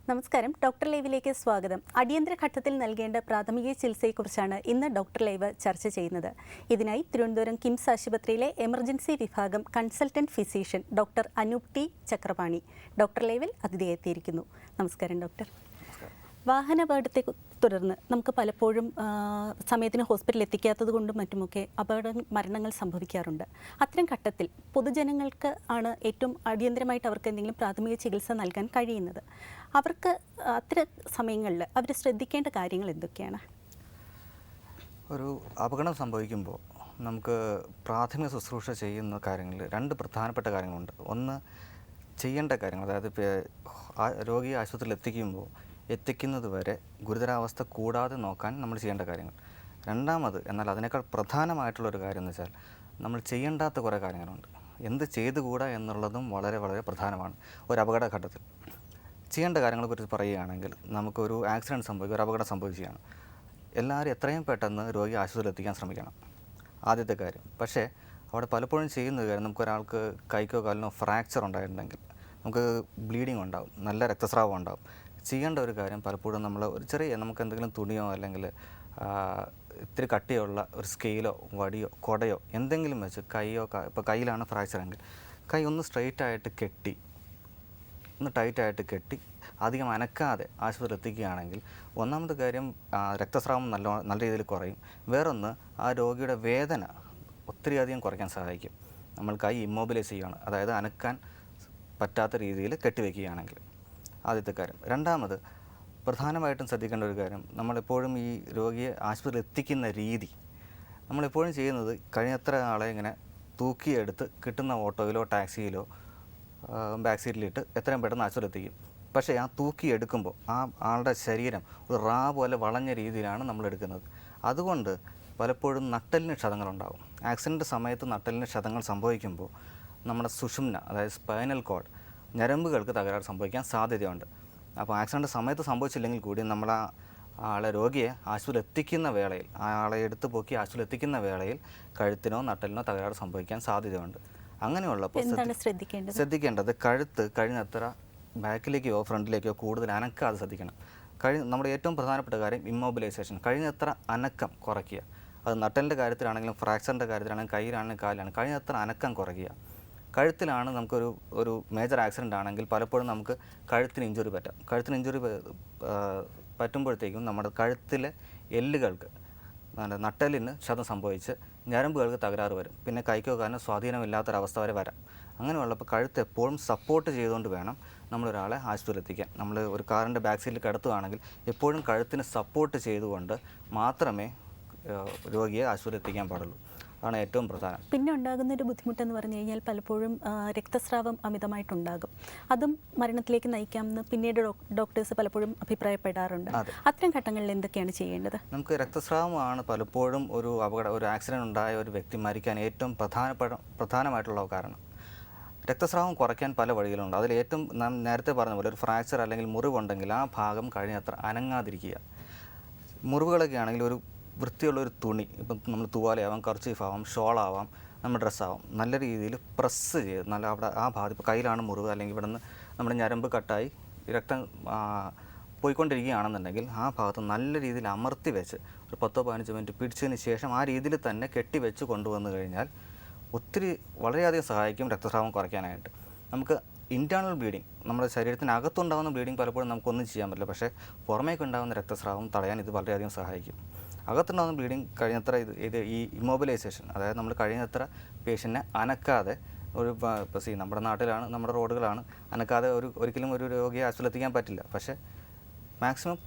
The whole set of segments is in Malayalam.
നമസ്കാരം. ഡോക്ടർ ലൈവിലേക്ക് സ്വാഗതം. അടിയന്തര ഘട്ടത്തിൽ നൽകേണ്ട പ്രാഥമിക ചികിത്സയെക്കുറിച്ചാണ് ഇന്ന് ഡോക്ടർ ലൈവ് ചർച്ച ചെയ്യുന്നത്. ഇതിനായി തിരുവനന്തപുരം കിംസ് ആശുപത്രിയിലെ എമർജൻസി വിഭാഗം consultant physician doctor Anoop T Chakrapani doctor ലൈവിൽ അതിഥിയെത്തിയിരിക്കുന്നു. നമസ്കാരം ഡോക്ടർ. വാഹനാപകടത്തെ തുടർന്ന് നമുക്ക് പലപ്പോഴും സമയത്തിന് ഹോസ്പിറ്റലിൽ എത്തിക്കാത്തത് കൊണ്ടും മറ്റുമൊക്കെ മരണങ്ങൾ സംഭവിക്കാറുണ്ട്. അത്തരം ഘട്ടത്തിൽ പൊതുജനങ്ങൾക്ക് ആണ് ഏറ്റവും അടിയന്തരമായിട്ട് അവർക്ക് എന്തെങ്കിലും പ്രാഥമിക ചികിത്സ നൽകാൻ കഴിയുന്നത്. അവർക്ക് അത്തരം സമയങ്ങളിൽ അവർ ശ്രദ്ധിക്കേണ്ട കാര്യങ്ങൾ എന്തൊക്കെയാണ്? ഒരു അപകടം സംഭവിക്കുമ്പോൾ നമുക്ക് പ്രാഥമിക ശുശ്രൂഷ ചെയ്യുന്ന കാര്യങ്ങളിൽ രണ്ട് പ്രധാനപ്പെട്ട കാര്യങ്ങളുണ്ട്. ഒന്ന്, ചെയ്യേണ്ട കാര്യങ്ങൾ, അതായത് രോഗിയെ ആശുപത്രിയിൽ എത്തിക്കുന്നത് വരെ ഗുരുതരാവസ്ഥ കൂടാതെ നോക്കാൻ നമ്മൾ ചെയ്യേണ്ട കാര്യങ്ങൾ. രണ്ടാമത്, എന്നാൽ അതിനേക്കാൾ പ്രധാനമായിട്ടുള്ളൊരു കാര്യം എന്ന് വെച്ചാൽ നമ്മൾ ചെയ്യേണ്ടാത്ത കുറേ കാര്യങ്ങളുണ്ട്. എന്ത് ചെയ്തുകൂടാ എന്നുള്ളതും വളരെ വളരെ പ്രധാനമാണ്. ഒരു അപകടഘട്ടത്തിൽ ചെയ്യേണ്ട കാര്യങ്ങളെക്കുറിച്ച് പറയുകയാണെങ്കിൽ, നമുക്കൊരു ആക്സിഡൻറ്റ് സംഭവിക്കുക, ഒരു അപകടം സംഭവിക്കുകയാണ്. എല്ലാവരും എത്രയും പെട്ടെന്ന് രോഗി ആശുപത്രിയിൽ എത്തിക്കാൻ ശ്രമിക്കണം, ആദ്യത്തെ കാര്യം. പക്ഷേ അവിടെ പലപ്പോഴും ചെയ്യുന്ന കാര്യം, നമുക്കൊരാൾക്ക് കൈക്കോ കാലിനോ ഫ്രാക്ചർ ഉണ്ടായിട്ടുണ്ടെങ്കിൽ നമുക്ക് ബ്ലീഡിങ് ഉണ്ടാവും, നല്ല രക്തസ്രാവം ഉണ്ടാവും. ചെയ്യേണ്ട ഒരു കാര്യം, പലപ്പോഴും നമ്മൾ ഒരു ചെറിയ നമുക്ക് എന്തെങ്കിലും തുണിയോ അല്ലെങ്കിൽ ഇത്തിരി കട്ടിയുള്ള ഒരു സ്കെയിലോ വടിയോ കുടയോ എന്തെങ്കിലും വെച്ച് കൈയോ, ഇപ്പോൾ കയ്യിലാണ് ഫ്രാക്ചർ എങ്കിൽ കൈ ഒന്ന് സ്ട്രെയിറ്റായിട്ട് കെട്ടി, ഒന്ന് ടൈറ്റായിട്ട് കെട്ടി അധികം അനക്കാതെ ആശുപത്രിയിൽ എത്തിക്കുകയാണെങ്കിൽ ഒന്നാമത്തെ കാര്യം, രക്തസ്രാവം നല്ല രീതിയിൽ കുറയും. വേറൊന്ന്, ആ രോഗിയുടെ വേദന ഒത്തിരിയധികം കുറയ്ക്കാൻ സഹായിക്കും. നമ്മൾ കൈ ഇമ്മൊബിലൈസ് ചെയ്യുകയാണ്, അതായത് അനക്കാൻ പറ്റാത്ത രീതിയിൽ കെട്ടിവെക്കുകയാണെങ്കിൽ. ആദ്യത്തെ കാര്യം. രണ്ടാമത്, പ്രധാനമായിട്ടും ശ്രദ്ധിക്കേണ്ട ഒരു കാര്യം, നമ്മളെപ്പോഴും ഈ രോഗിയെ ആശുപത്രിയിൽ എത്തിക്കുന്ന രീതി, നമ്മളെപ്പോഴും ചെയ്യുന്നത് കഴിയത്ര ആളെ ഇങ്ങനെ തൂക്കിയെടുത്ത് കിട്ടുന്ന ഓട്ടോയിലോ ടാക്സിയിലോ ബാക്ക് സീറ്റിലിട്ട് എത്രയും പെട്ടെന്ന് ആശുപത്രിയിൽ എത്തിക്കും. പക്ഷേ ആ തൂക്കിയെടുക്കുമ്പോൾ ആ ആളുടെ ശരീരം ഒരു റാ പോലെ വളഞ്ഞ രീതിയിലാണ് നമ്മൾ എടുക്കുന്നത്. അതുകൊണ്ട് പലപ്പോഴും നട്ടെല്ലിന് ക്ഷതങ്ങളുണ്ടാകും. ആക്സിഡൻറ്റ് സമയത്ത് നട്ടെല്ലിന് ക്ഷതങ്ങൾ സംഭവിക്കുമ്പോൾ നമ്മുടെ സുഷുമ്ന, അതായത് സ്പൈനൽ കോഡ്, ഞരമ്പുകൾക്ക് തകരാറ് സംഭവിക്കാൻ സാധ്യതയുണ്ട്. അപ്പോൾ ആക്സിഡൻറ്റ് സമയത്ത് സംഭവിച്ചില്ലെങ്കിൽ കൂടി നമ്മൾ ആളെ രോഗിയെ ആശുപത്രിയിൽ എത്തിക്കുന്ന വേളയിൽ, ആളെ എടുത്തു പോക്കി ആശുപത്രിയിൽ എത്തിക്കുന്ന വേളയിൽ കഴുത്തിനോ നട്ടലിനോ തകരാറ് സംഭവിക്കാൻ സാധ്യതയുണ്ട്. അങ്ങനെയുള്ളപ്പോൾ ശ്രദ്ധിക്കേണ്ടത്, കഴുത്ത് കഴിഞ്ഞത്ര ബാക്കിലേക്കോ ഫ്രണ്ടിലേക്കോ കൂടുതൽ അനക്കാതെ ശ്രദ്ധിക്കണം. നമ്മുടെ ഏറ്റവും പ്രധാനപ്പെട്ട കാര്യം ഇമ്മൊബിലൈസേഷൻ, കഴിഞ്ഞത്ര അനക്കം കുറയ്ക്കുക. അത് നട്ടലിൻ്റെ കാര്യത്തിലാണെങ്കിലും ഫ്രാക്ചറിൻ്റെ കാര്യത്തിലാണെങ്കിലും കയ്യിലാണെങ്കിലും കാലിലാണെങ്കിലും കഴിഞ്ഞത്ര അനക്കം കുറയ്ക്കുക. കഴുത്തിലാണ് ഒരു മേജർ ആക്സിഡൻ്റ് ആണെങ്കിൽ പലപ്പോഴും നമുക്ക് കഴുത്തിന് ഇഞ്ചുറി പറ്റാം. കഴുത്തിന് ഇഞ്ചുറി പറ്റുമ്പോഴത്തേക്കും നമ്മുടെ കഴുത്തിലെ എല്ലുകൾക്ക്, നട്ടലിന് ക്ഷതം സംഭവിച്ച് ഞരമ്പുകൾക്ക് തകരാറ് വരും. പിന്നെ കൈക്കോ കാലിനോ സ്വാധീനമില്ലാത്തൊരവസ്ഥ വരെ വരാം. അങ്ങനെയുള്ളപ്പോൾ കഴുത്ത് എപ്പോഴും സപ്പോർട്ട് ചെയ്തുകൊണ്ട് വേണം നമ്മളൊരാളെ ആശുപത്രിയിൽ എത്തിക്കാൻ. നമ്മൾ ഒരു കാറിൻ്റെ ബാക്ക് സീറ്റിൽ കിടത്തുകയാണെങ്കിൽ എപ്പോഴും കഴുത്തിന് സപ്പോർട്ട് ചെയ്തുകൊണ്ട് മാത്രമേ രോഗിയെ ആശുപത്രിയിൽ എത്തിക്കാൻ പാടുള്ളൂ. ആണ് ഏറ്റവും പ്രധാനം. പിന്നെ ഉണ്ടാകുന്നൊരു ബുദ്ധിമുട്ടെന്ന് പറഞ്ഞു കഴിഞ്ഞാൽ പലപ്പോഴും രക്തസ്രാവം അമിതമായിട്ടുണ്ടാകും. അതും മരണത്തിലേക്ക് നയിക്കാമെന്ന് പിന്നീട് ഡോക്ടേഴ്സ് പലപ്പോഴും അഭിപ്രായപ്പെടാറുണ്ട്. അത്തരം ഘട്ടങ്ങളിൽ എന്തൊക്കെയാണ് ചെയ്യേണ്ടത്? നമുക്ക് രക്തസ്രാവമാണ് പലപ്പോഴും ഒരു ആക്സിഡൻറ്റ് ഉണ്ടായ ഒരു വ്യക്തി മരിക്കാൻ ഏറ്റവും പ്രധാനമായിട്ടുള്ള കാരണം. രക്തസ്രാവം കുറയ്ക്കാൻ പല വഴികളുണ്ട്. അതിൽ ഏറ്റവും നാം നേരത്തെ പറഞ്ഞ പോലെ ഒരു ഫ്രാക്ചർ അല്ലെങ്കിൽ മുറിവുണ്ടെങ്കിൽ ആ ഭാഗം കഴിഞ്ഞത്ര അനങ്ങാതിരിക്കുക. മുറിവുകളൊക്കെ ആണെങ്കിൽ ഒരു വൃത്തിയുള്ളൊരു തുണി, ഇപ്പം നമ്മൾ തുവാലയാവാം, കർച്ചീഫാവാം, ഷോളാവാം, നമ്മുടെ ഡ്രസ്സാവാം, നല്ല രീതിയിൽ പ്രസ് ചെയ്ത് നല്ല അവിടെ ആ ഭാഗം, ഇപ്പോൾ കയ്യിലാണ് മുറിവ് അല്ലെങ്കിൽ ഇവിടെ നിന്ന് നമ്മുടെ ഞരമ്പ് കട്ടായി രക്തം പോയിക്കൊണ്ടിരിക്കുകയാണെന്നുണ്ടെങ്കിൽ ആ ഭാഗത്ത് നല്ല രീതിയിൽ അമർത്തി വെച്ച് ഒരു 10-15 മിനിറ്റ് പിടിച്ചതിന് ശേഷം ആ രീതിയിൽ തന്നെ കെട്ടിവെച്ച് കൊണ്ടുവന്നു കഴിഞ്ഞാൽ വളരെയധികം സഹായിക്കും രക്തസ്രാവം കുറയ്ക്കാനായിട്ട്. നമുക്ക് ഇൻറ്റേർണൽ ബ്ലീഡിങ്, നമ്മുടെ ശരീരത്തിനകത്തുണ്ടാകുന്ന ബ്ലീഡിങ് പലപ്പോഴും നമുക്കൊന്നും ചെയ്യാൻ പറ്റില്ല. പക്ഷേ പുറമേക്ക് ഉണ്ടാകുന്ന രക്തസ്രാവം തടയാൻ ഇത് വളരെയധികം സഹായിക്കും. അകത്തുണ്ടാകുന്ന ബ്ലീഡിങ് കഴിയുന്നത്ര ഈ ഇമ്മൊബിലൈസേഷൻ, അതായത് നമ്മൾ കഴിയുന്നത്ര പേഷ്യൻറ്റിനെ അനക്കാതെ ഇപ്പോൾ നമ്മുടെ നാട്ടിലാണ്, നമ്മുടെ റോഡുകളാണ്, അനക്കാതെ ഒരിക്കലും ഒരു രോഗിയെ ആശുപത്രിയിൽ എത്തിക്കാൻ പറ്റില്ല. പക്ഷേ മാക്സിമം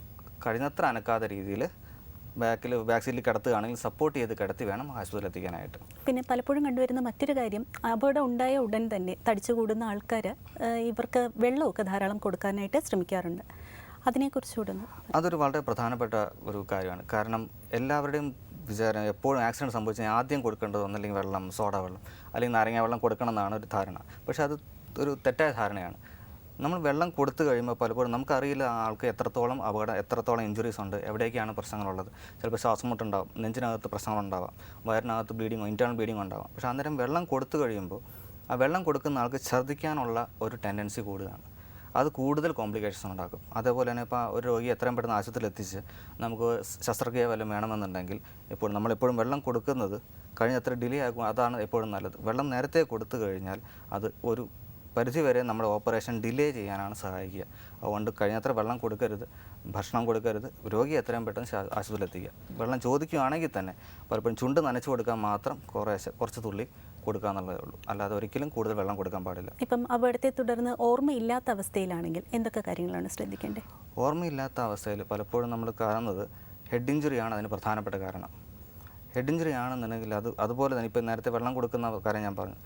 കഴിയുന്നത്ര അനക്കാതെ രീതിയിൽ ബാക്ക് സീറ്റിൽ കിടത്തുകയാണെങ്കിൽ സപ്പോർട്ട് ചെയ്ത് കിടത്തി വേണം ആശുപത്രിയിൽ എത്തിക്കാനായിട്ട്. പിന്നെ പലപ്പോഴും കണ്ടുവരുന്ന മറ്റൊരു കാര്യം, അപകടം ഉണ്ടായ ഉടൻ തന്നെ തടിച്ചു കൂടുന്ന ആൾക്കാർ ഇവർക്ക് വെള്ളമൊക്കെ ധാരാളം കൊടുക്കാനായിട്ട് ശ്രമിക്കാറുണ്ട്. അതിനെക്കുറിച്ചുകൂടെ അതൊരു വളരെ പ്രധാനപ്പെട്ട ഒരു കാര്യമാണ്. കാരണം എല്ലാവരുടെയും വിചാരം എപ്പോഴും ആക്സിഡൻറ്റ് സംഭവിച്ചാൽ ആദ്യം കൊടുക്കേണ്ടത് ഒന്നല്ലെങ്കിൽ വെള്ളം, സോഡ വെള്ളം അല്ലെങ്കിൽ നാരങ്ങ വെള്ളം കൊടുക്കണം എന്നാണ് ഒരു ധാരണ. പക്ഷേ അത് ഒരു തെറ്റായ ധാരണയാണ്. നമ്മൾ വെള്ളം കൊടുത്തു കഴിയുമ്പോൾ പലപ്പോഴും നമുക്കറിയില്ല ആൾക്ക് എത്രത്തോളം ഇഞ്ചുറീസ് ഉണ്ട്, എവിടേക്കാണ് പ്രശ്നങ്ങളുള്ളത്. ചിലപ്പോൾ ശ്വാസമുട്ടുണ്ടാവും, നെഞ്ചിനകത്ത് പ്രശ്നങ്ങളുണ്ടാവാം, വയറിനകത്ത് ബ്ലീഡിങ്ങോ ഇൻറ്റേർണൽ ബ്ലീഡിങ്ങോ ഉണ്ടാവാം. പക്ഷേ അന്നേരം വെള്ളം കൊടുത്തു കഴിയുമ്പോൾ ആ വെള്ളം കൊടുക്കുന്ന ആൾക്ക് ഛർദ്ദിക്കാനുള്ള ഒരു ടെൻഡൻസി കൂടുതലാണ്. അത് കൂടുതൽ കോംപ്ലിക്കേഷൻസ് ഉണ്ടാക്കും. അതേപോലെ തന്നെ ഇപ്പോൾ ഒരു രോഗി എത്രയും പെട്ടെന്ന് ആശുപത്രിയിൽ എത്തിച്ച് നമുക്ക് ശസ്ത്രക്രിയ വല്ലതും വേണമെന്നുണ്ടെങ്കിൽ നമ്മളെപ്പോഴും വെള്ളം കൊടുക്കുന്നത് കഴിഞ്ഞത്ര ഡിലേ ആക്കും. അതാണ് എപ്പോഴും നല്ലത്. വെള്ളം നേരത്തെ കൊടുത്തു കഴിഞ്ഞാൽ അത് ഒരു പരിധിവരെ നമ്മുടെ ഓപ്പറേഷൻ ഡിലേ ചെയ്യാനാണ് സഹായിക്കുക. അതുകൊണ്ട് കഴിയുന്നത്ര വെള്ളം കൊടുക്കരുത്, ഭക്ഷണം കൊടുക്കരുത്, രോഗി എത്രയും പെട്ടെന്ന് ആശുപത്രിയിൽ എത്തിക്കുക. വെള്ളം ചോദിക്കുകയാണെങ്കിൽ തന്നെ പലപ്പോഴും ചുണ്ട് നനച്ചു കൊടുക്കാൻ മാത്രം കുറച്ച് തുള്ളി കൊടുക്കുക എന്നുള്ളതേ ഉള്ളൂ. അല്ലാതെ ഒരിക്കലും കൂടുതൽ വെള്ളം കൊടുക്കാൻ പാടില്ല. ഇപ്പം അപകടത്തെ തുടർന്ന് ഓർമ്മയില്ലാത്ത അവസ്ഥയിലാണെങ്കിൽ എന്തൊക്കെ കാര്യങ്ങളാണ് ശ്രദ്ധിക്കേണ്ടത്? ഓർമ്മയില്ലാത്ത അവസ്ഥയിൽ പലപ്പോഴും നമ്മൾ കാണുന്നത് ഹെഡ് ഇഞ്ചുറിയാണ് അതിന് പ്രധാനപ്പെട്ട കാരണം. ഹെഡ് ഇഞ്ചുറി ആണെന്നുണ്ടെങ്കിൽ അതുപോലെ തന്നെ ഇപ്പോൾ നേരത്തെ വെള്ളം കൊടുക്കുന്ന കാര്യം ഞാൻ പറഞ്ഞു.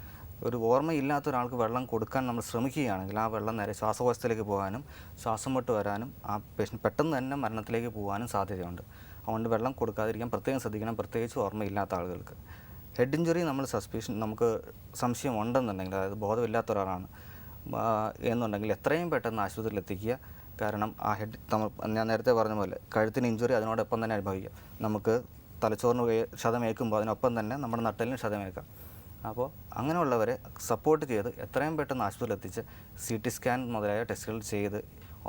ഒരു ഓർമ്മയില്ലാത്ത ഒരാൾക്ക് വെള്ളം കൊടുക്കാൻ നമ്മൾ ശ്രമിക്കുകയാണെങ്കിൽ ആ വെള്ളം നേരെ ശ്വാസകോശത്തിലേക്ക് പോകാനും ശ്വാസം മുട്ട് വരാനും ആ പേഷ്യൻ്റ് പെട്ടെന്ന് തന്നെ മരണത്തിലേക്ക് പോകാനും സാധ്യതയുണ്ട്. അതുകൊണ്ട് വെള്ളം കൊടുക്കാതിരിക്കാൻ പ്രത്യേകം ശ്രദ്ധിക്കണം, പ്രത്യേകിച്ച് ഓർമ്മയില്ലാത്ത ആളുകൾക്ക്. ഹെഡ് ഇഞ്ചുറി നമുക്ക് സംശയം ഉണ്ടെന്നുണ്ടെങ്കിൽ, അതായത് ബോധമില്ലാത്ത ഒരാളാണ് എന്നുണ്ടെങ്കിൽ എത്രയും പെട്ടെന്ന് ആശുപത്രിയിൽ എത്തിക്കുക. കാരണം ആ ഞാൻ നേരത്തെ പറഞ്ഞ പോലെ കഴുത്തിന് ഇഞ്ചുറി അതിനോടൊപ്പം തന്നെ അനുഭവിക്കുക. നമുക്ക് തലച്ചോറിന് ക്ഷതമേൽക്കുമ്പോൾ അതിനൊപ്പം തന്നെ നമ്മുടെ നട്ടലിന് ക്ഷതമേൽക്കാം. അപ്പോൾ അങ്ങനെയുള്ളവരെ സപ്പോർട്ട് ചെയ്ത് എത്രയും പെട്ടെന്ന് ആശുപത്രിയിൽ എത്തിച്ച് CT സ്കാൻ മുതലായ ടെസ്റ്റുകൾ ചെയ്ത്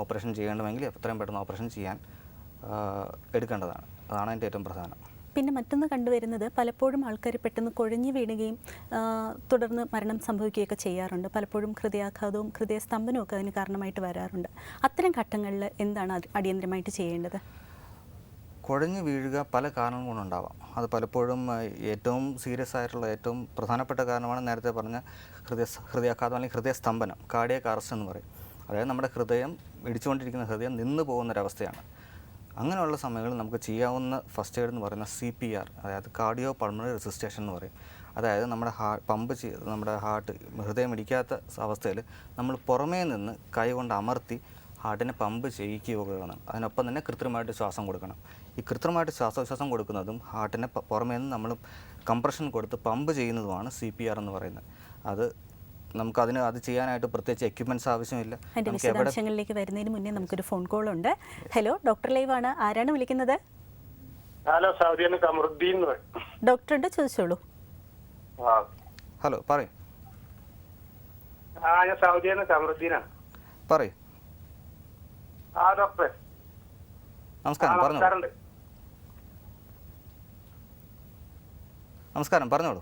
ഓപ്പറേഷൻ ചെയ്യേണ്ടതെങ്കിൽ എത്രയും പെട്ടെന്ന് ഓപ്പറേഷൻ ചെയ്യാൻ എടുക്കേണ്ടതാണ്. അതാണ് അതിൻ്റെ ഏറ്റവും പ്രധാനം. പിന്നെ മറ്റൊന്ന് കണ്ടുവരുന്നത് പലപ്പോഴും ആൾക്കാർ പെട്ടെന്ന് കുഴഞ്ഞു വീഴുകയും തുടർന്ന് മരണം സംഭവിക്കുകയൊക്കെ ചെയ്യാറുണ്ട്. പലപ്പോഴും ഹൃദയാഘാതവും ഹൃദയസ്തംഭനവും ഒക്കെ അതിന് കാരണമായിട്ട് വരാറുണ്ട്. അത്തരം ഘട്ടങ്ങളിൽ എന്താണ് അടിയന്തരമായിട്ട് ചെയ്യേണ്ടത്? കുഴഞ്ഞു വീഴുക പല കാരണങ്ങൾ കൊണ്ടുണ്ടാവാം. അത് പലപ്പോഴും ഏറ്റവും സീരിയസ് ആയിട്ടുള്ള ഏറ്റവും പ്രധാനപ്പെട്ട കാരണമാണ് നേരത്തെ പറഞ്ഞ ഹൃദയാഘാതം അല്ലെങ്കിൽ ഹൃദയസ്തംഭനം, കാർഡിയാക് അറസ്റ്റ് എന്ന് പറയും. അതായത് നമ്മുടെ ഹൃദയം ഇടിച്ചുകൊണ്ടിരിക്കുന്ന ഹൃദയം നിന്ന് പോകുന്നൊരവസ്ഥയാണ്. അങ്ങനെയുള്ള സമയങ്ങളിൽ നമുക്ക് ചെയ്യാവുന്ന ഫസ്റ്റ് എയ്ഡ് എന്ന് പറയുന്ന CPR, അതായത് കാർഡിയോ പൾമണറി റെസിസ്റ്റേഷൻ എന്ന് പറയും. അതായത് നമ്മുടെ നമ്മുടെ ഹൃദയം ഇടിക്കാത്ത അവസ്ഥയിൽ നമ്മൾ പുറമേ നിന്ന് കൈ കൊണ്ട് അമർത്തി ഹാർട്ടിനെ പമ്പ് ചെയ്യിക്കുക വേണം. അതിനൊപ്പം തന്നെ കൃത്രിമമായിട്ട് ശ്വാസം കൊടുക്കണം. ഈ കൃത്രിമമായിട്ട് ശ്വാസോച്ഛ്വാസം കൊടുക്കുന്നതും ഹാർട്ടിനെ പുറമേ നിന്ന് നമ്മൾ കംപ്രഷൻ കൊടുത്ത് പമ്പ് ചെയ്യുന്നതുമാണ് CPR എന്ന് പറയുന്നത്. അത് ചെയ്യാനായിട്ട് പ്രത്യേകിച്ച് എക്യുപ്മെൻറ്റ്സ് ആവശ്യമില്ല. അതിൻ്റെ വിശദാംശങ്ങളിലേക്ക് വരുന്നതിന് മുന്നേ നമുക്കൊരു ഫോൺ കോൾ ഉണ്ട്. ഹലോ, ഡോക്ടർ ലൈവ് ആണ്. ആരാണ് വിളിക്കുന്നത്? ഹലോ, സൗദിയാണ് കമറുദ്ദീൻ. ഡോക്ടറുണ്ട്, ചോദിച്ചോളൂ. ഹലോ, പറയൂ. ഞാൻ സൗദിയാണ്, കമറുദ്ദീനാണ്. പറയൂ. ഡോക്ടറെ നമസ്കാരം, പറഞ്ഞോളൂ. നമസ്കാരം, പറഞ്ഞോളൂ.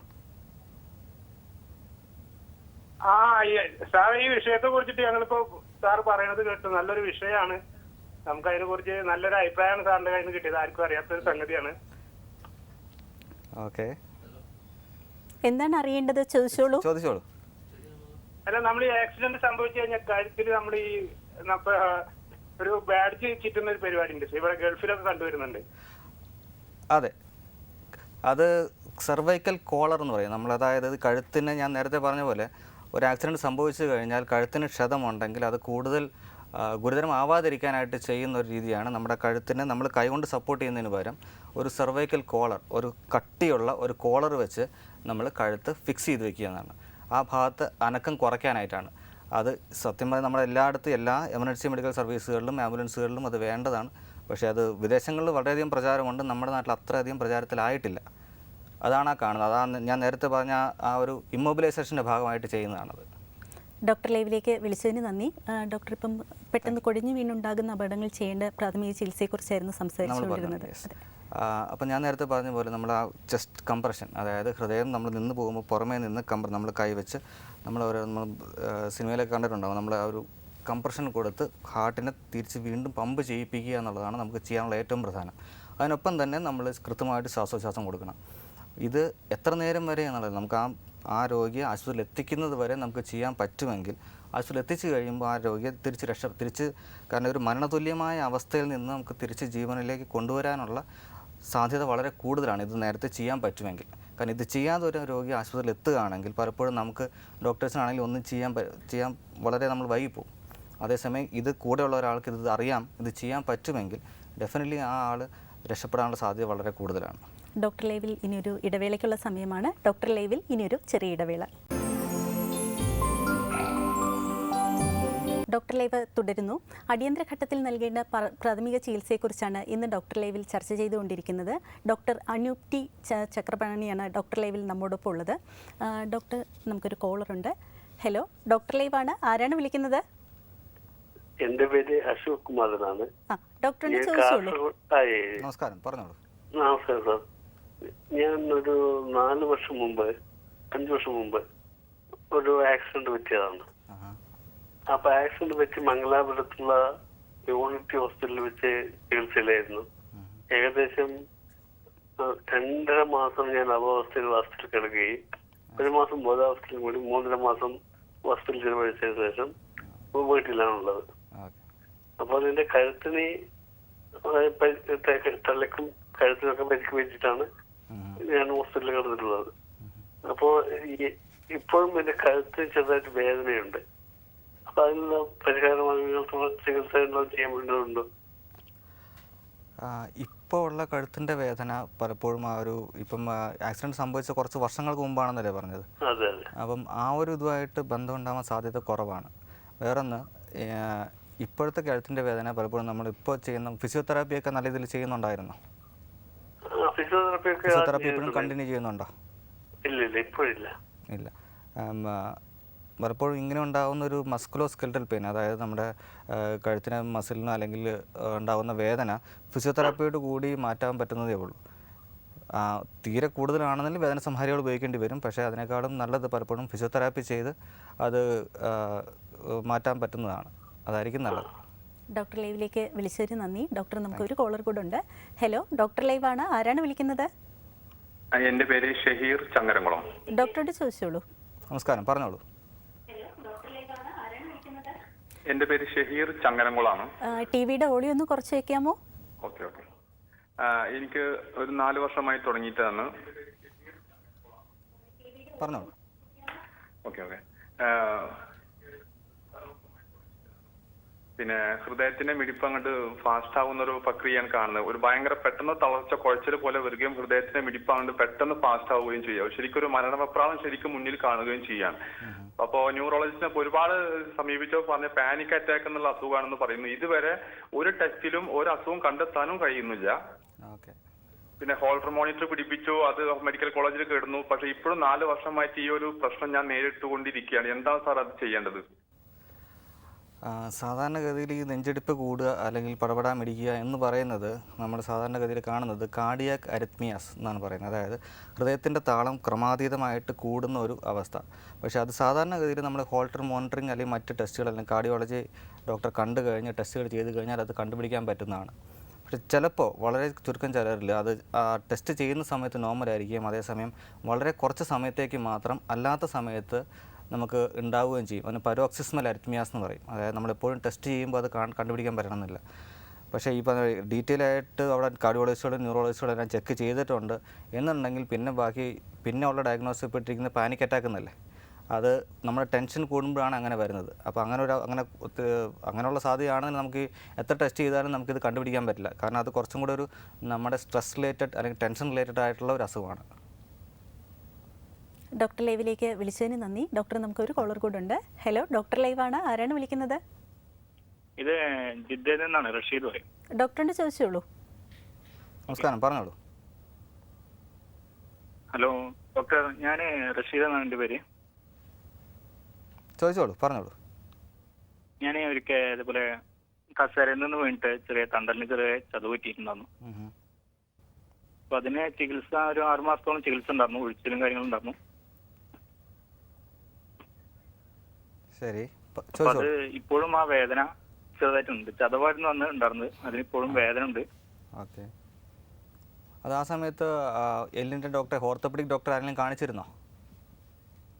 സാർ, ഈ വിഷയത്തെ കുറിച്ചിട്ട് ഞങ്ങളിപ്പോ സാർ പറയുന്നത് കേട്ടു. നല്ലൊരു വിഷയമാണ്. നമുക്ക് അതിനെ കുറിച്ച് നല്ലൊരു അഭിപ്രായമാണ് സാറിന്റെ കയ്യിൽ നിന്ന് കിട്ടിയത്. ആർക്കും അറിയാത്തൊരു സംഗതിയാണ്. ഓക്കെ, എന്താണ് അറിയേണ്ടത്? ചോദിച്ചോളൂ. അല്ല, നമ്മൾ ഈ ആക്സിഡന്റ് സംഭവിച്ചു കഴിഞ്ഞാൽ കാര്യത്തിൽ നമ്മൾ ഈ ഒരു ബാഡ്ജ് ചുറ്റുന്ന ഒരു പരിപാടി ഉണ്ട്. ഇവിടെ ഗൾഫിലൊക്കെ കണ്ടുവരുന്നുണ്ട്. അതെ, അത് സെർവൈക്കൽ കോളർ എന്ന് പറയും. അതായത് കഴുത്തിന്, ഞാൻ നേരത്തെ പറഞ്ഞ പോലെ ഒരു ആക്സിഡൻറ്റ് സംഭവിച്ചു കഴിഞ്ഞാൽ കഴുത്തിന് ക്ഷതമുണ്ടെങ്കിൽ അത് കൂടുതൽ ഗുരുതരമാവാതിരിക്കാനായിട്ട് ചെയ്യുന്ന ഒരു രീതിയാണ് നമ്മുടെ കഴുത്തിനെ നമ്മൾ കൈകൊണ്ട് സപ്പോർട്ട് ചെയ്യുന്നതിന് പകരം ഒരു സെർവൈക്കൽ കോളർ, ഒരു കട്ടിയുള്ള ഒരു കോളർ വെച്ച് നമ്മൾ കഴുത്ത് ഫിക്സ് ചെയ്ത് വെക്കുക എന്നാണ്. ആ ഭാഗത്ത് അനക്കം കുറയ്ക്കാനായിട്ടാണ്. അത് സത്യം പറഞ്ഞാൽ നമ്മുടെ എല്ലാ എമർജൻസി മെഡിക്കൽ സർവീസുകളിലും ആംബുലൻസുകളിലും അത് വേണ്ടതാണ്. പക്ഷേ അത് വിദേശങ്ങളിൽ വളരെയധികം പ്രചാരമുണ്ട്, നമ്മുടെ നാട്ടിൽ അത്രയധികം പ്രചാരത്തിലായിട്ടില്ല. അതാണ് കാണുന്നത്. അതാണ് ഞാൻ നേരത്തെ പറഞ്ഞ ആ ഒരു ഇമ്മൊബിലൈസേഷൻ്റെ ഭാഗമായിട്ട് ചെയ്യുന്നതാണത്. ഡോക്ടർ ലൈവിലേക്ക് വിളിച്ചതിന് നന്ദി. ഡോക്ടർ, ഇപ്പം പെട്ടെന്ന് കൊടിഞ്ഞു വീണുണ്ടാകുന്ന അപകടങ്ങൾ ചെയ്യേണ്ട പ്രാഥമിക ചികിത്സയെക്കുറിച്ചായിരുന്നു സംസാരിച്ചുകൊണ്ടിരുന്നത്. അപ്പം ഞാൻ നേരത്തെ പറഞ്ഞ പോലെ നമ്മൾ ആ ചെസ്റ്റ് കംപ്രഷൻ, അതായത് ഹൃദയം നമ്മൾ നിന്ന് പോകുമ്പോൾ പുറമേ നിന്ന് നമ്മൾ കൈവച്ച് നമ്മൾ സിനിമയിലൊക്കെ കണ്ടിട്ടുണ്ടാകും. നമ്മൾ ആ ഒരു കംപ്രഷൻ കൊടുത്ത് ഹാർട്ടിനെ തിരിച്ച് വീണ്ടും പമ്പ് ചെയ്യിപ്പിക്കുക എന്നുള്ളതാണ് നമുക്ക് ചെയ്യാനുള്ള ഏറ്റവും പ്രധാനം. അതിനൊപ്പം തന്നെ നമ്മൾ കൃത്യമായിട്ട് ശ്വാസോച്ഛ്വാസം കൊടുക്കണം. ഇത് എത്ര നേരം വരെ എന്നുള്ളത് നമുക്ക് ആ രോഗിയെ ആശുപത്രിയിൽ എത്തിക്കുന്നത് വരെ നമുക്ക് ചെയ്യാൻ പറ്റുമെങ്കിൽ ആശുപത്രിയിൽ എത്തിച്ചു കഴിയുമ്പോൾ ആ രോഗിയെ തിരിച്ച് കാരണം ഒരു മരണതുല്യമായ അവസ്ഥയിൽ നിന്ന് നമുക്ക് തിരിച്ച് ജീവനിലേക്ക് കൊണ്ടുവരാനുള്ള സാധ്യത വളരെ കൂടുതലാണ് ഇത് നേരത്തെ ചെയ്യാൻ പറ്റുമെങ്കിൽ. കാരണം ഇത് ചെയ്യാതെ ഒരു രോഗി ആശുപത്രിയിൽ എത്തുകയാണെങ്കിൽ പലപ്പോഴും നമുക്ക് ഡോക്ടേഴ്സിനാണെങ്കിൽ ഒന്നും ചെയ്യാൻ വളരെ നമ്മൾ വൈകിപ്പോകും. അതേസമയം ഇത് കൂടെയുള്ള ഒരാൾക്ക് ഇത് അറിയാം, ഇത് ചെയ്യാൻ പറ്റുമെങ്കിൽ ഡെഫിനറ്റ്ലി ആ ആൾ രക്ഷപ്പെടാനുള്ള സാധ്യത വളരെ കൂടുതലാണ്. ഡോക്ടർ ലൈവിൽ ഇനിയൊരു ഇടവേളയ്ക്കുള്ള സമയമാണ്. ഡോക്ടർ ലൈവിൽ ഇനിയൊരു ചെറിയ ഇടവേള. ഡോക്ടർ ലൈവ് തുടരുന്നു. അടിയന്തര ഘട്ടത്തിൽ നൽകേണ്ട പ്രാഥമിക ചികിത്സയെക്കുറിച്ചാണ് ഇന്ന് ഡോക്ടർ ലൈവിൽ ചർച്ച ചെയ്തുകൊണ്ടിരിക്കുന്നത്. ഡോക്ടർ അനൂപ് ടി ചക്രപാണിയാണ് ഡോക്ടർ ലൈവിൽ നമ്മോടൊപ്പം ഉള്ളത്. ഡോക്ടർ, നമുക്കൊരു കോളറുണ്ട്. ഹലോ, ഡോക്ടർ ലൈവാണ്. ആരാണ് വിളിക്കുന്നത്? എന്റെ പേര് അശോക് കുമാർ എന്നാണ്. ആ ഡോക്ടറിനെ ഞാൻ ചോദിച്ചോളൂ. കാസർഗോഡ്. നമസ്കാരം, പറഞ്ഞോളൂ. നമസ്കാരം സാർ. ഞാൻ ഒരു 5 വർഷം മുമ്പ് ഒരു ആക്സിഡന്റ് പറ്റിയതാണ്. ആഹാ. അപ്പൊ ആക്സിഡന്റ് പറ്റി മംഗലാപുരത്തുള്ള യൂണിറ്റി ഹോസ്പിറ്റലിൽ വെച്ച് ചികിത്സയിലായിരുന്നു. ഏകദേശം 2.5 മാസം ഞാൻ അബോധാവസ്ഥയിൽ ഹോസ്പിറ്റലിൽ കിടക്കുകയും 1 മാസം ബോധാവസ്ഥയിൽ കൂടി 3.5 മാസം ഹോസ്പിറ്റലിൽ ചിലവഴിച്ചതിന് ശേഷം വീട്ടിലാണുള്ളത്. അപ്പോൾ അതിന്റെ കഴുത്തിന് തലക്കും കഴുത്തിനൊക്കെ പരിക്ക് വെച്ചിട്ടാണ് ഞാൻ ഹോസ്പിറ്റലിൽ കിടന്നിട്ടുള്ളത്. അപ്പോ ഇപ്പോഴും എന്റെ കഴുത്തിന് ചെറുതായിട്ട് വേദനയുണ്ട്. അപ്പൊ അതിനുള്ള പരിഹാരമാർഗങ്ങൾ ചികിത്സ ചെയ്യാൻ വേണ്ടതുണ്ടോ? ഇപ്പോൾ ഉള്ള കഴുത്തിൻ്റെ വേദന പലപ്പോഴും ഇപ്പം ആക്സിഡൻറ്റ് സംഭവിച്ച കുറച്ച് വർഷങ്ങൾക്ക് മുമ്പാണെന്നല്ലേ പറഞ്ഞത്. അതെ അതെ. അപ്പം ആ ഒരു ഇതുമായിട്ട് ബന്ധമുണ്ടാകാൻ സാധ്യത കുറവാണ്. വേറൊന്ന്, ഇപ്പോഴത്തെ കഴുത്തിൻ്റെ വേദന പലപ്പോഴും നമ്മളിപ്പോൾ ചെയ്യുന്ന ഫിസിയോതെറാപ്പിയൊക്കെ നല്ല രീതിയിൽ ചെയ്യുന്നുണ്ടായിരുന്നോ? ഫിസിയോതെറാപ്പി ഇപ്പോഴും കണ്ടിന്യൂ ചെയ്യുന്നുണ്ടോ? ഇല്ല, ഇപ്പോഴില്ല. ഇല്ല. പലപ്പോഴും ഇങ്ങനെ ഉണ്ടാകുന്ന ഒരു മസ്കുലോ സ്കെൽറ്റൽ പെയിൻ, അതായത് നമ്മുടെ കഴുത്തിന് മസിലിനോ അല്ലെങ്കിൽ ഉണ്ടാകുന്ന വേദന ഫിസിയോതെറാപ്പിയോട് കൂടി മാറ്റാൻ പറ്റുന്നതേ ഉള്ളൂ. തീരെ കൂടുതലാണെന്നുണ്ടെങ്കിൽ വേദന സംഹാരികൾ ഉപയോഗിക്കേണ്ടി വരും. പക്ഷേ അതിനേക്കാളും നല്ലത് പലപ്പോഴും ഫിസിയോതെറാപ്പി ചെയ്ത് അത് മാറ്റാൻ പറ്റുന്നതാണ്. അതായിരിക്കും നല്ലത്. ഡോക്ടർ ലൈവിലേക്ക് വിളിച്ചതിന് നന്ദി. ഡോക്ടർ, നമുക്കൊരു കോളർ കൂടെ ഉണ്ട്. ഹലോ, ഡോക്ടർ ലൈവാണ്. ആരാണ് വിളിക്കുന്നത്? എന്റെ പേര് ഷഹീർ ചങ്ങരംകുളം. ഡോക്ടറോട് ചോദിച്ചോളൂ. നമസ്കാരം, പറഞ്ഞോളൂ. എന്റെ പേര് ഷഹീർ ചങ്ങരംകുളമാണ്. ടിവിയുടെ ഓഡിയോ ഒന്ന് കുറച്ച് വെക്കാമോ? ഓക്കെ. എനിക്ക് ഒരു 4 വർഷമായി തുടങ്ങിയിട്ടാണ്. പറഞ്ഞോളൂ. ഓക്കെ. പിന്നെ ഹൃദയത്തിന്റെ മിടിപ്പ് അങ്ങോട്ട് ഫാസ്റ്റ് ആവുന്ന ഒരു പ്രക്രിയയാണ് കാണുന്നത്. ഒരു ഭയങ്കര പെട്ടെന്ന് തളർച്ച, കുഴച്ചിൽ പോലെ വരികയും ഹൃദയത്തിന്റെ മിടിപ്പ് അങ്ങോട്ട് പെട്ടെന്ന് ഫാസ്റ്റ് ആവുകയും ചെയ്യുക. ശരിക്കും ഒരു മരണപ്രാളം ശരിക്കും മുന്നിൽ കാണുകയും ചെയ്യാണ്. അപ്പോ ന്യൂറോളജിസ്റ്റിനെ ഒരുപാട് സമീപിച്ചപ്പോൾ പറഞ്ഞ പാനിക് അറ്റാക്ക് എന്നുള്ള അസുഖമാണെന്ന് പറയുന്നു. ഇതുവരെ ഒരു ടെസ്റ്റിലും ഒരു അസുഖം കണ്ടെത്താനും കഴിയുന്നില്ല. പിന്നെ ഹോൾട്ടർ മോണിറ്റർ പിടിപ്പിച്ചു, അത് മെഡിക്കൽ കോളേജിൽ കിടന്നു. പക്ഷെ ഇപ്പോഴും 4 വർഷമായിട്ട് ഈ ഒരു പ്രശ്നം ഞാൻ നേരിട്ടുകൊണ്ടിരിക്കുകയാണ്. എന്താണ് സാർ അത് ചെയ്യേണ്ടത്? സാധാരണഗതിയിൽ ഈ നെഞ്ചെടുപ്പ് കൂടുക അല്ലെങ്കിൽ പടപടാൻ മിടിക്കുക എന്ന് പറയുന്നത് നമ്മൾ സാധാരണഗതിയിൽ കാണുന്നത് കാർഡിയാക് അരിത്മിയാസ് എന്നാണ് പറയുന്നത്. അതായത് ഹൃദയത്തിൻ്റെ താളം ക്രമാതീതമായിട്ട് കൂടുന്ന ഒരു അവസ്ഥ. പക്ഷേ അത് സാധാരണഗതിയിൽ നമ്മൾ ഹോൾട്ടർ മോണിറ്ററിങ് അല്ലെങ്കിൽ മറ്റ് ടെസ്റ്റുകൾ അല്ലെങ്കിൽ കാർഡിയോളജി ഡോക്ടർ കണ്ടു കഴിഞ്ഞ് ടെസ്റ്റുകൾ ചെയ്ത് കഴിഞ്ഞാൽ അത് കണ്ടുപിടിക്കാൻ പറ്റുന്നതാണ്. പക്ഷേ ചിലപ്പോൾ വളരെ ചുരുക്കം ചിലരിൽ അത് ടെസ്റ്റ് ചെയ്യുന്ന സമയത്ത് നോർമലായിരിക്കും. അതേസമയം വളരെ കുറച്ച് സമയത്തേക്ക് മാത്രം അല്ലാത്ത സമയത്ത് നമുക്ക് ഉണ്ടാവുകയും ചെയ്യും. അതിന് പരോക്സിസ്മൽ അരിത്മിയാസ് എന്ന് പറയും. അതായത് നമ്മളെപ്പോഴും ടെസ്റ്റ് ചെയ്യുമ്പോൾ അത് കണ്ടുപിടിക്കാൻ പറ്റണമെന്നില്ല. പക്ഷേ ഈ ഡീറ്റെയിൽ ആയിട്ട് അവിടെ കാർഡിയോളജിസ്റ്റുകളും ന്യൂറോളജിസ്റ്റുകളും എല്ലാം ചെക്ക് ചെയ്തിട്ടുണ്ട് എന്നുണ്ടെങ്കിൽ പിന്നെ ഉള്ള ഡയഗ്നോസിസ് പെട്ടിരിക്കുന്ന പാനിക് അറ്റാക്ക് എന്നല്ലേ. അത് നമ്മുടെ ടെൻഷൻ കൂടുമ്പോഴാണ് അങ്ങനെ വരുന്നത്. അപ്പോൾ അങ്ങനെയുള്ള സാധ്യതയാണെങ്കിൽ നമുക്ക് എത്ര ടെസ്റ്റ് ചെയ്താലും നമുക്കിത് കണ്ടുപിടിക്കാൻ പറ്റില്ല. കാരണം അത് കുറച്ചും കൂടെ ഒരു നമ്മുടെ സ്ട്രെസ് റിലേറ്റഡ് അല്ലെങ്കിൽ ടെൻഷൻ റിലേറ്റഡ് ആയിട്ടുള്ള ഒരു അസുഖമാണ്. ഡോക്ടർ ലൈവിലേക്ക് വിളിച്ചതിന് നന്ദി. ഡോക്ടർ, നമുക്കൊരു കോളർ കൂടെ ഉണ്ട്. ഹലോ, ഡോക്ടർ ലൈവാണ്. ആരാണ് വിളിക്കുന്നത്? ഇത് ജിദ്ദയിൽ നിന്നാണ്, റഷീദ് പറയും. ഡോക്ടറിന്റെ ചോദിച്ചോളൂ. നമസ്കാരം, പറഞ്ഞോളൂ. ഹലോ ഡോക്ടർ, ഞാൻ റഷീദ് എന്നാണ് എൻ്റെ പേര്. ചോദിച്ചോളൂ, പറഞ്ഞോളൂ. ഞാൻ ഒരിക്കൽ ഇതുപോലെ കസേരയിൽ നിന്ന് വീണിട്ട് ചെറിയ തണ്ടലിന് ചെറിയ ചതവ് പറ്റിയിട്ടുണ്ടായിരുന്നു. അപ്പൊ അതിന് ചികിത്സ ഒരു 6 മാസത്തോളം ചികിത്സ ഉണ്ടായിരുന്നു, ഒഴിച്ചിലും കാര്യങ്ങളും ഉണ്ടായിരുന്നു. ശരി, അത് ഇപ്പോഴും ആ വേദന ചെറുതായിട്ടുണ്ട്. ചതവായിരുന്നു അന്ന് ഉണ്ടായിരുന്നത്, അതിനിപ്പോഴും വേദന ഉണ്ട്. ഓക്കെ. അത് ആ സമയത്ത് എല്ലിൻ്റെ ഡോക്ടറെ, ഓർത്തോപെഡിക് ഡോക്ടർ ആരെങ്കിലും കാണിച്ചിരുന്നോ?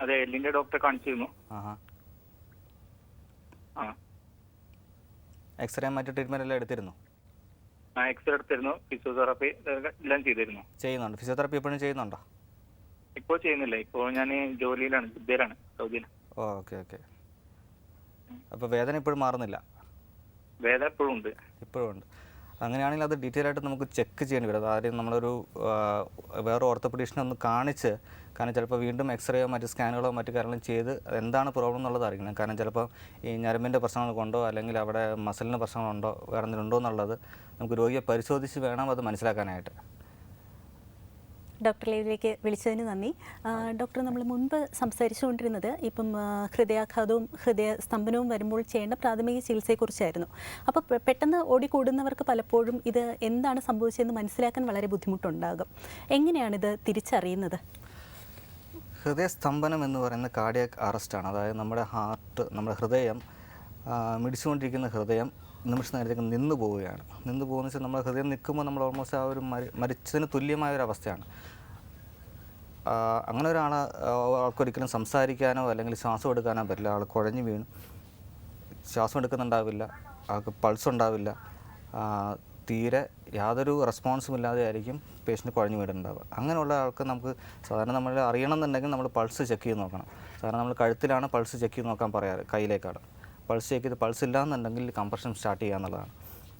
അതെ, എല്ലിന്റെ ഡോക്ടറെ കാണിച്ചിരുന്നു. എക്സ്റേ മറ്റു ട്രീറ്റ്മെന്റ് എല്ലാം എടുത്തിരുന്നു? എക്സ്റേ എടുത്തിരുന്നു, ഫിസിയോതെറാപ്പി എല്ലാം ചെയ്തിരുന്നു. ചെയ്യുന്നുണ്ട്. ഫിസിയോതെറാപ്പി എപ്പോഴും ചെയ്യുന്നുണ്ടോ? ഇപ്പോൾ ചെയ്യുന്നില്ല, ഇപ്പോൾ ഞാൻ ജോലിയിലാണ്, ജിദ്ദയിലാണ്, സൗദിയിലാണ്. ഓക്കെ. അപ്പോൾ വേദന ഇപ്പോഴും മാറുന്നില്ല? വേദന ഇപ്പോഴും ഉണ്ട്. ഇപ്പോഴും ഉണ്ട്. അങ്ങനെയാണെങ്കിൽ അത് ഡീറ്റെയിൽ ആയിട്ട് നമുക്ക് ചെക്ക് ചെയ്യേണ്ടി വരും. അതായത് നമ്മളൊരു വേറെ ഓർത്തോപെഡീഷനെ ഒന്ന് കാണിച്ച്, കാരണം ചിലപ്പോൾ വീണ്ടും എക്സ്റേയോ മറ്റ് സ്കാനുകളോ മറ്റു കാര്യങ്ങളും ചെയ്ത് എന്താണ് പ്രോബ്ലം എന്നുള്ളത് അറിയിക്കണം. കാരണം ചിലപ്പോൾ ഈ ഞരമ്പിൻ്റെ പ്രശ്നങ്ങൾ കൊണ്ടോ അല്ലെങ്കിൽ അവിടെ മസിലിന് പ്രശ്നങ്ങളുണ്ടോ വേറെ എന്തെങ്കിലും ഉണ്ടോ എന്നുള്ളത് നമുക്ക് രോഗിയെ പരിശോധിച്ച് വേണം അത് മനസ്സിലാക്കാനായിട്ട്. ഡോക്ടർ ലൈവിലേക്ക് വിളിച്ചതിന് നന്ദി. ഡോക്ടർ, നമ്മൾ മുൻപ് സംസാരിച്ചുകൊണ്ടിരുന്നത് ഇപ്പം ഹൃദയാഘാതവും ഹൃദയസ്തംഭനവും വരുമ്പോൾ ചെയ്യേണ്ട പ്രാഥമിക ചികിത്സയെക്കുറിച്ചായിരുന്നു. അപ്പോൾ പെട്ടെന്ന് ഓടിക്കൂടുന്നവർക്ക് പലപ്പോഴും ഇത് എന്താണ് സംഭവിച്ചതെന്ന് മനസ്സിലാക്കാൻ വളരെ ബുദ്ധിമുട്ടുണ്ടാകും. എങ്ങനെയാണിത് തിരിച്ചറിയുന്നത്? ഹൃദയസ്തംഭനം എന്ന് പറയുന്ന കാർഡിയാക് അറസ്റ്റാണ്. അതായത് നമ്മുടെ ഹൃദയം മിടിച്ചുകൊണ്ടിരിക്കുന്ന ഹൃദയം നിമിഷ നേരത്തേക്ക് നിന്ന് പോവുകയാണ്. നിന്ന് പോകുന്ന വെച്ചാൽ നമ്മുടെ ഹൃദയം നിൽക്കുമ്പോൾ നമ്മൾ ഓൾമോസ്റ്റ് ആ ഒരു മരിച്ചതിന് തുല്യമായ ഒരു അവസ്ഥയാണ്. അങ്ങനെ ആൾക്കൊരിക്കലും സംസാരിക്കാനോ അല്ലെങ്കിൽ ശ്വാസം എടുക്കാനോ പറ്റില്ല. ആൾ കുഴഞ്ഞു വീണു, ശ്വാസം എടുക്കുന്നുണ്ടാവില്ല, ആൾക്ക് പൾസ് ഉണ്ടാവില്ല, തീരെ യാതൊരു റെസ്പോൺസും ഇല്ലാതെ ആയിരിക്കും പേഷ്യൻ്റ് കുഴഞ്ഞു വീടുണ്ടാവുക. അങ്ങനെയുള്ള ആൾക്ക് നമുക്ക് സാധാരണ നമ്മൾ അറിയണമെന്നുണ്ടെങ്കിൽ നമ്മൾ പൾസ് ചെക്ക് ചെയ്ത് നോക്കണം. സാധാരണ നമ്മൾ കഴുത്തിലാണ് പൾസ് ചെക്ക് ചെയ്ത് നോക്കാൻ പറയാറ്, കയ്യിലേക്കാണ്. പൾസ് ചെക്ക് ചെയ്ത് പൾസ് ഇല്ലാന്നുണ്ടെങ്കിൽ കംപ്രഷൻ സ്റ്റാർട്ട് ചെയ്യുക എന്നുള്ളതാണ്.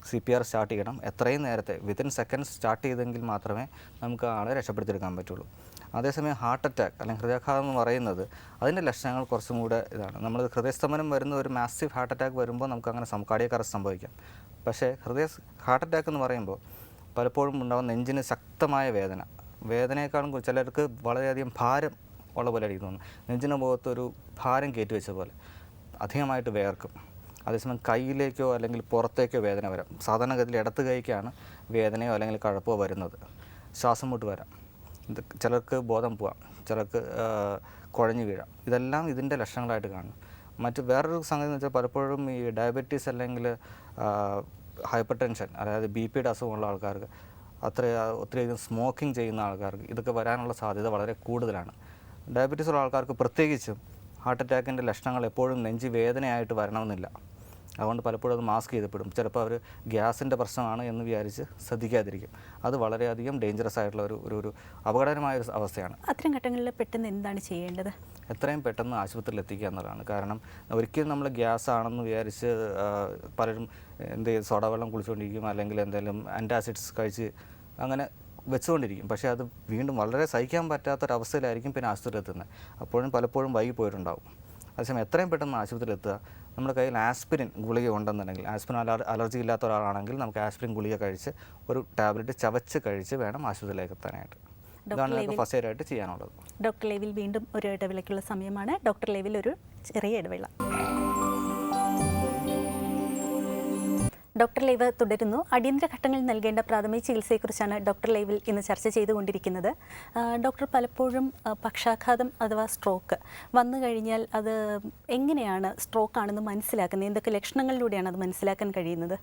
CPR സ്റ്റാർട്ട് ചെയ്യണം. എത്രയും നേരത്തെ വിത്തിൻ സെക്കൻഡ്സ് സ്റ്റാർട്ട് ചെയ്തെങ്കിൽ മാത്രമേ നമുക്ക് ആളെ രക്ഷപ്പെടുത്തിയെടുക്കാൻ പറ്റുള്ളൂ. അതേസമയം ഹാർട്ട് അറ്റാക്ക് അല്ലെങ്കിൽ ഹൃദയാഘാതം എന്ന് പറയുന്നത് അതിൻ്റെ ലക്ഷണങ്ങൾ കുറച്ചും കൂടെ ഇതാണ്. നമ്മൾ ഹൃദയസ്തംഭനം വരുന്ന ഒരു മാസീവ് ഹാർട്ട് അറ്റാക്ക് വരുമ്പോൾ നമുക്ക് അങ്ങനെ കാർഡിയാക് അറസ്റ്റ് സംഭവിക്കാം. പക്ഷേ ഹാർട്ട് അറ്റാക്ക് എന്ന് പറയുമ്പോൾ പലപ്പോഴും ഉണ്ടാകുന്ന നെഞ്ചിന് ശക്തമായ വേദനയെക്കാളും ചിലർക്ക് വളരെയധികം ഭാരം ഉള്ള പോലെ എനിക്ക് തോന്നുന്നു. നെഞ്ചിന് മുഖത്ത് ഒരു ഭാരം കയറ്റി വെച്ച പോലെ അധികമായിട്ട് വേർക്കും. അതേസമയം കൈയിലേക്കോ അല്ലെങ്കിൽ പുറത്തേക്കോ വേദന വരാം. സാധാരണഗതിയിൽ ഇടത്ത് കൈക്കാണ് വേദനയോ അല്ലെങ്കിൽ കഴപ്പോ വരുന്നത്. ശ്വാസം മുട്ട് വരാം, ചിലർക്ക് ബോധം പോവാം, ചിലർക്ക് കുഴഞ്ഞു വീഴാം. ഇതെല്ലാം ഇതിൻ്റെ ലക്ഷണങ്ങളായിട്ട് കാണും. വേറൊരു സംഗതി എന്ന് വെച്ചാൽ പലപ്പോഴും ഈ ഡയബറ്റീസ് അല്ലെങ്കിൽ ഹൈപ്പർ ടെൻഷൻ, അതായത് BP അസുഖമുള്ള ആൾക്കാർക്ക്, ഒത്തിരിയധികം സ്മോക്കിംഗ് ചെയ്യുന്ന ആൾക്കാർക്ക് ഇതൊക്കെ വരാനുള്ള സാധ്യത വളരെ കൂടുതലാണ്. ഡയബറ്റീസ് ഉള്ള ആൾക്കാർക്ക് പ്രത്യേകിച്ചും ഹാർട്ട് അറ്റാക്കിൻ്റെ ലക്ഷണങ്ങൾ എപ്പോഴും നെഞ്ച് വേദനയായിട്ട് വരണമെന്നില്ല. അതുകൊണ്ട് പലപ്പോഴും അത് മാസ്ക് ചെയ്തപ്പെടും. ചിലപ്പോൾ അവർ ഗ്യാസിൻ്റെ പ്രശ്നമാണ് എന്ന് വിചാരിച്ച് ശ്രദ്ധിക്കാതിരിക്കും. അത് വളരെയധികം ഡേഞ്ചറസ് ആയിട്ടുള്ള ഒരു അപകടകരമായ ഒരു അവസ്ഥയാണ്. അത്തരം ഘട്ടങ്ങളിൽ പെട്ടെന്ന് എന്താണ് ചെയ്യേണ്ടത്? എത്രയും പെട്ടെന്ന് ആശുപത്രിയിൽ എത്തിക്കുക എന്നുള്ളതാണ്. കാരണം ഒരിക്കലും നമ്മൾ ഗ്യാസ് ആണെന്ന് വിചാരിച്ച് പലരും സോഡാവെള്ളം കുളിച്ചുകൊണ്ടിരിക്കും, അല്ലെങ്കിൽ എന്തെങ്കിലും ആൻറ്റാസിഡ്സ് കഴിച്ച് അങ്ങനെ വെച്ചുകൊണ്ടിരിക്കും. പക്ഷേ അത് വീണ്ടും വളരെ സഹിക്കാൻ പറ്റാത്തൊരവസ്ഥയിലായിരിക്കും പിന്നെ ആശുപത്രിയിൽ എത്തുന്നത്. അപ്പോഴും പലപ്പോഴും വൈകി പോയിട്ടുണ്ടാകും. അതേസമയം എത്രയും പെട്ടെന്ന് ആശുപത്രിയിൽ എത്തുക. നമ്മുടെ കയ്യിൽ ആസ്പിരിൻ ഗുളിക ഉണ്ടെന്നുണ്ടെങ്കിൽ, ആസ്പിരിൻ അലർജി ഇല്ലാത്ത ഒരാളാണെങ്കിൽ നമുക്ക് ആസ്പിരിൻ ഗുളിക കഴിച്ച് ഒരു ടാബ്ലറ്റ് ചവച്ച് കഴിച്ച് വേണം ആശുപത്രിയിലേക്ക് എത്താനായിട്ട്. ഇതാണ് നമുക്ക് ഫസ്റ്റ് എയ്ഡ് ആയിട്ട് ചെയ്യാനുള്ളത്. ഡോക്ടർ ലൈവിൽ വീണ്ടും ഒരു ഇടവേളയ്ക്കുള്ള സമയമാണ്. ഡോക്ടർ ലൈവിൽ ഒരു ചെറിയ ഇടവേള. ഡോക്ടർ ലൈവ് തുടരുന്നു. അടിയന്തര ഘട്ടങ്ങളിൽ നൽകേണ്ട പ്രാഥമിക ചികിത്സയെക്കുറിച്ചാണ് ഡോക്ടർ ലൈവിൽ ഇന്ന് ചർച്ച ചെയ്തുകൊണ്ടിരിക്കുന്നത്. ഡോക്ടർ, പലപ്പോഴും പക്ഷാഘാതം അഥവാ സ്ട്രോക്ക് വന്നു കഴിഞ്ഞാൽ അത് എങ്ങനെയാണ് സ്ട്രോക്ക് ആണെന്ന് മനസ്സിലാക്കുന്നത്? എന്തൊക്കെ ലക്ഷണങ്ങളിലൂടെയാണ് അത് മനസ്സിലാക്കാൻ കഴിയുന്നത്?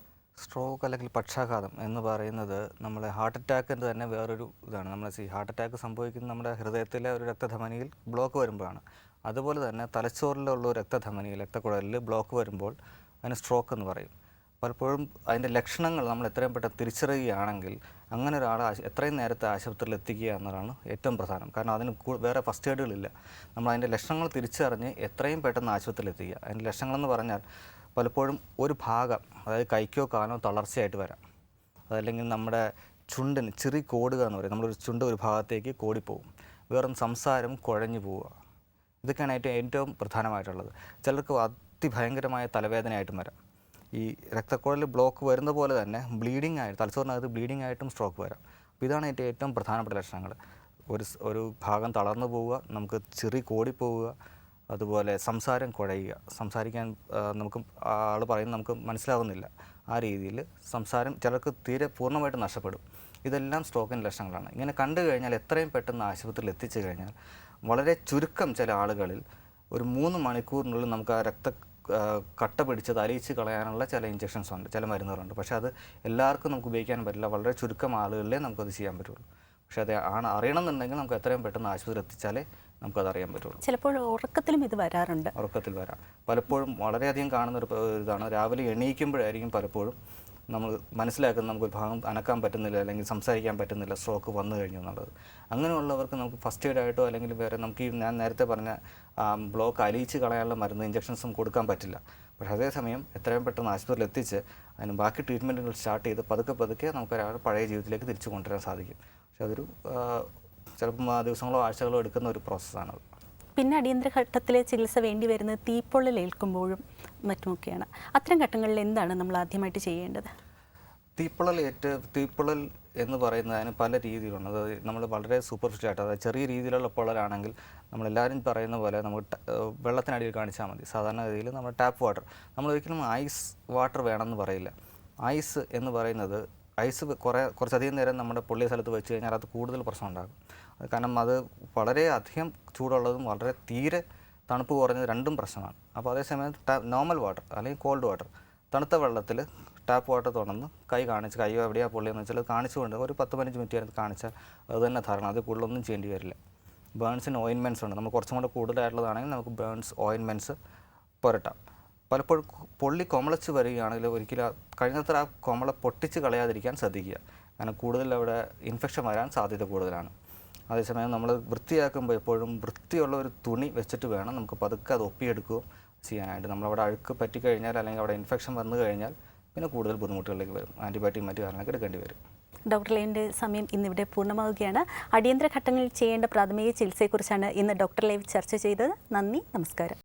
സ്ട്രോക്ക് അല്ലെങ്കിൽ പക്ഷാഘാതം എന്ന് പറയുന്നത് നമ്മളെ ഹാർട്ട് അറ്റാക്കിൻ്റെ തന്നെ വേറൊരു ഇതാണ്. നമ്മൾ ഹാർട്ട് അറ്റാക്ക് സംഭവിക്കുന്നത് നമ്മുടെ ഹൃദയത്തിലെ ഒരു രക്തധമനിയിൽ ബ്ലോക്ക് വരുമ്പോഴാണ്. അതുപോലെ തന്നെ തലച്ചോറിലുള്ള രക്തധമനിയിൽ, രക്തക്കുഴലിൽ ബ്ലോക്ക് വരുമ്പോൾ അതിന് സ്ട്രോക്ക് എന്ന് പറയും. പലപ്പോഴും അതിൻ്റെ ലക്ഷണങ്ങൾ നമ്മൾ എത്രയും പെട്ടെന്ന് തിരിച്ചറിയുകയാണെങ്കിൽ അങ്ങനെ ഒരാളെ എത്രയും നേരത്തെ ആശുപത്രിയിൽ എത്തിക്കുക എന്നതാണ് ഏറ്റവും പ്രധാനം. കാരണം അതിന് വേറെ ഫസ്റ്റ് എയ്ഡുകളില്ല. നമ്മൾ അതിൻ്റെ ലക്ഷണങ്ങൾ തിരിച്ചറിഞ്ഞ് എത്രയും പെട്ടെന്ന് ആശുപത്രിയിൽ എത്തിക്കുക. അതിൻ്റെ ലക്ഷണങ്ങളെന്ന് പറഞ്ഞാൽ പലപ്പോഴും ഒരു ഭാഗം, അതായത് കൈക്കോ കാലോ തളർച്ചയായിട്ട് വരാം. അതല്ലെങ്കിൽ നമ്മുടെ ചുണ്ടിന് ചിറി കോടുക എന്ന് പറയും. നമ്മളൊരു ചുണ്ട് ഒരു ഭാഗത്തേക്ക് കോടിപ്പോവും. വേറൊന്ന് സംസാരം കുഴഞ്ഞു പോവുക. ഇതൊക്കെയാണ് ഏറ്റവും പ്രധാനമായിട്ടുള്ളത്. ചിലർക്ക് അതിഭയങ്കരമായ തലവേദനയായിട്ടും വരാം. ഈ രക്തക്കുഴലിൽ ബ്ലോക്ക് വരുന്ന പോലെ തന്നെ ബ്ലീഡിംഗ് ആയിട്ട്, തലച്ചോറിനകത്ത് ബ്ലീഡിംഗ് ആയിട്ടും സ്ട്രോക്ക് വരാം. അപ്പോൾ ഇതാണ് ഏറ്റവും പ്രധാനപ്പെട്ട ലക്ഷണങ്ങൾ. ഒരു ഭാഗം തളർന്നു പോവുക, നമുക്ക് ചിറി കോടിപ്പോവുക, അതുപോലെ സംസാരം കുഴയുക, സംസാരിക്കാൻ നമുക്ക് ആൾ പറയുന്നത് നമുക്ക് മനസ്സിലാവുന്നില്ല. ആ രീതിയിൽ സംസാരം ചിലർക്ക് തീരെ പൂർണ്ണമായിട്ട് നഷ്ടപ്പെടും. ഇതെല്ലാം സ്ട്രോക്കിൻ്റെ ലക്ഷണങ്ങളാണ്. ഇങ്ങനെ കണ്ടു കഴിഞ്ഞാൽ എത്രയും പെട്ടെന്ന് ആശുപത്രിയിൽ എത്തിച്ചു കഴിഞ്ഞാൽ വളരെ ചുരുക്കം ചില ആളുകളിൽ ഒരു 3 മണിക്കൂറിനുള്ളിൽ നമുക്ക് ആ കട്ട പിടിച്ചത് അലിയിച്ച് കളയാനുള്ള ചില ഇഞ്ചക്ഷൻസ് ഉണ്ട്, ചില മരുന്നുകളുണ്ട്. പക്ഷേ അത് എല്ലാവർക്കും നമുക്ക് ഉപയോഗിക്കാൻ പറ്റില്ല. വളരെ ചുരുക്കം ആളുകളിലേ നമുക്കത് ചെയ്യാൻ പറ്റുള്ളൂ. പക്ഷേ അത് അറിയണമെന്നുണ്ടെങ്കിൽ നമുക്ക് എത്രയും പെട്ടെന്ന് ആശുപത്രി എത്തിച്ചാലേ നമുക്കത് അറിയാൻ പറ്റുള്ളൂ. ചിലപ്പോൾ ഉറക്കത്തിലും ഇത് വരാറുണ്ട്. ഉറക്കത്തിൽ വരാം. പലപ്പോഴും വളരെയധികം കാണുന്നൊരു ഇതാണ്. രാവിലെ എണീക്കുമ്പോഴായിരിക്കും പലപ്പോഴും നമ്മൾ മനസ്സിലാക്കുന്നത് നമുക്കൊരു ഭാഗം അനക്കാൻ പറ്റുന്നില്ല, അല്ലെങ്കിൽ സംസാരിക്കാൻ പറ്റുന്നില്ല, സ്ട്രോക്ക് വന്നു കഴിഞ്ഞു എന്നുള്ളത്. അങ്ങനെയുള്ളവർക്ക് നമുക്ക് ഫസ്റ്റ് എയ്ഡ് ആയിട്ടോ അല്ലെങ്കിൽ വേറെ നമുക്ക് ഞാൻ നേരത്തെ പറഞ്ഞ ബ്ലോക്ക് അലിയിച്ച് കളയാനുള്ള മരുന്ന് ഇഞ്ചക്ഷൻസും കൊടുക്കാൻ പറ്റില്ല. പക്ഷേ അതേസമയം എത്രയും പെട്ടെന്ന് ആശുപത്രിയിൽ എത്തിച്ച് അതിന് ബാക്കി ട്രീറ്റ്മെൻറ്റുകൾ സ്റ്റാർട്ട് ചെയ്ത് പതുക്കെ നമുക്ക് ഒരാൾ പഴയ ജീവിതത്തിലേക്ക് തിരിച്ചു കൊണ്ടുവരാൻ സാധിക്കും. പക്ഷെ അതൊരു ചിലപ്പം ദിവസങ്ങളോ ആഴ്ചകളോ എടുക്കുന്ന ഒരു പ്രോസസ്സാണത്. പിന്നെ അടിയന്തര ഘട്ടത്തിലെ ചികിത്സ വേണ്ടി വരുന്നത് തീപ്പൊള്ളലേൽക്കുമ്പോഴും മറ്റുമൊക്കെയാണ്. അത്തരം ഘട്ടങ്ങളിൽ എന്താണ് നമ്മൾ ആദ്യമായിട്ട് ചെയ്യേണ്ടത്? തീപ്പൊള്ളൽ എന്ന് പറയുന്നതിന് പല രീതിയിലുണ്ട്. അത് നമ്മൾ വളരെ സൂപ്പർഫിഷ്യൽ ആയിട്ട്, അതായത് ചെറിയ രീതിയിലുള്ള പൊള്ളലാണെങ്കിൽ നമ്മളെല്ലാവരും പറയുന്ന പോലെ നമുക്ക് വെള്ളത്തിനടിയിൽ കാണിച്ചാൽ മതി. സാധാരണഗതിയിൽ നമ്മൾ ടാപ്പ് വാട്ടർ, നമ്മൾ ഒരിക്കലും ഐസ് വാട്ടർ വേണമെന്ന് പറയില്ല. ഐസ് എന്ന് പറയുന്നത് കുറച്ചധികം നേരം നമ്മുടെ പൊള്ളിയ സ്ഥലത്ത് വെച്ച് കഴിഞ്ഞാൽ അത് കൂടുതൽ പ്രശ്നം ഉണ്ടാകും. കാരണം അത് വളരെ അധികം ചൂടുള്ളതും വളരെ തീരെ തണുപ്പ് കുറഞ്ഞത് രണ്ടും പ്രശ്നമാണ്. അപ്പോൾ അതേസമയം നോർമൽ വാട്ടർ അല്ലെങ്കിൽ കോൾഡ് വാട്ടർ, തണുത്ത വെള്ളത്തിൽ ടാപ്പ് വാട്ടർ തുറന്ന് കൈ എവിടെയാണ് പൊള്ളിയെന്ന് വെച്ചാൽ കാണിച്ചുകൊണ്ട് ഒരു 10-15 മിനിറ്റ് വരെ കാണിച്ചാൽ അത് തന്നെ ധാരണ, അത് കൂടുതലൊന്നും ചെയ്യേണ്ടി വരില്ല. ബേൺസിന് ഓയിൻമെൻറ്റ്സ് ഉണ്ട്. നമുക്ക് കുറച്ചും കൂടെ കൂടുതലായിട്ടുള്ളതാണെങ്കിൽ നമുക്ക് ബേൺസ് ഓയിൻമെൻറ്റ്സ് പുരട്ടാം. പലപ്പോഴും പൊള്ളി കൊമളച്ച് വരികയാണെങ്കിൽ ഒരിക്കലും കഴിഞ്ഞത്ര ആ കൊമള പൊട്ടിച്ച് കളയാതിരിക്കാൻ ശ്രദ്ധിക്കുക. കാരണം കൂടുതൽ അവിടെ ഇൻഫെക്ഷൻ വരാൻ സാധ്യത കൂടുതലാണ്. അതേസമയം നമ്മൾ വൃത്തിയാക്കുമ്പോൾ എപ്പോഴും വൃത്തിയുള്ള ഒരു തുണി വെച്ചിട്ട് വേണം നമുക്ക് പതുക്കെ അത് ഒപ്പിയെടുക്കുകയും ചെയ്യാനായിട്ട്. നമ്മളവിടെ അഴുക്ക് പറ്റിക്കഴിഞ്ഞാൽ അല്ലെങ്കിൽ അവിടെ ഇൻഫെക്ഷൻ വന്നു കഴിഞ്ഞാൽ പിന്നെ കൂടുതൽ ബുദ്ധിമുട്ടുകളിലേക്ക് വരും. ആൻറ്റിബയോട്ടിക് മറ്റു കാരണങ്ങളൊക്കെ എടുക്കേണ്ടി വരും. ഡോക്ടർ ലൈവിൻ്റെ സമയം ഇന്നിവിടെ പൂർണ്ണമാവുകയാണ്. അടിയന്തര ഘട്ടങ്ങളിൽ ചെയ്യേണ്ട പ്രാഥമിക ചികിത്സയെക്കുറിച്ചാണ് ഇന്ന് ഡോക്ടർ ലൈവ് ചർച്ച ചെയ്തത്. നന്ദി, നമസ്കാരം.